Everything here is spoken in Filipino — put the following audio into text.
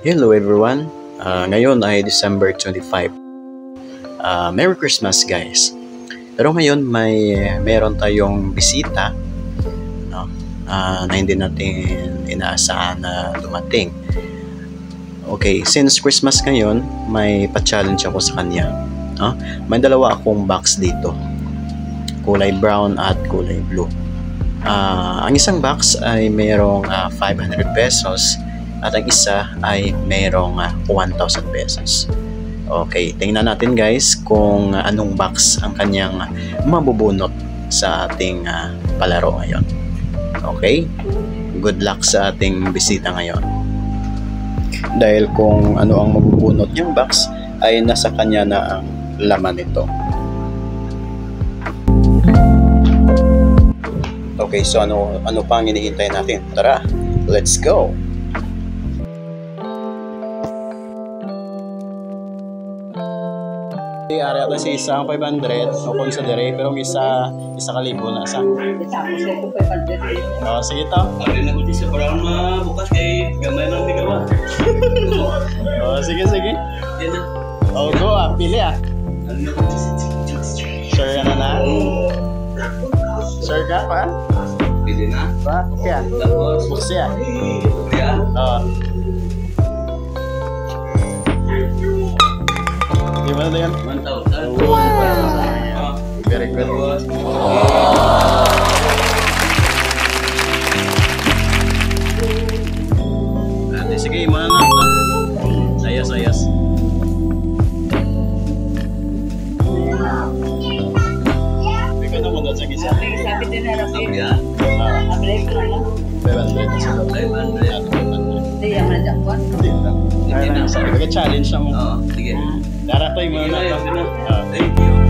Hello everyone. Ngayon ay December 25. Merry Christmas guys. Pero ngayon meron tayong bisita, no? Na hindi natin inaasahan na dumating. Okay, since Christmas ngayon, may pa-challenge ako sa kanya. No? May dalawa akong box dito. Kulay brown at kulay blue. Ang isang box ay mayroong 500 pesos at ang isa ay mayroong 1,000 pesos. Okay, tingnan natin guys kung anong box ang kanyang mabubunot sa ating palaro ngayon. Okay, good luck sa ating bisita ngayon. Dahil kung ano ang mabubunot niyang box ay nasa kanya na ang laman nito. Okay, so ano pa ang hinihintay natin? Tara, let's go! Ari ata si isang 500 o considere pero isa kalibo na sa. Oh, sige to. Ari na ko sa parang bukas kay gamay nang bigawa. Oh, sige. Yan na. Oh, go pili Ari na ko Sure na. Sure ka pa? pili na. Pa? Okay. Tapos Buksi ya. Gimana na yan? 1,000. Wow! Very good. Ate, sige, mana na ito. Ayos. Ikaw na mo doon sa gisa. Sabi din na rapi. Sabi ya. Abreak na lang. 500 na sila. 500. Hindi yung madakwan. Kaya na, sabi ko, challenge na mo. Oo, sige. Daratoy mo na ito. Thank you.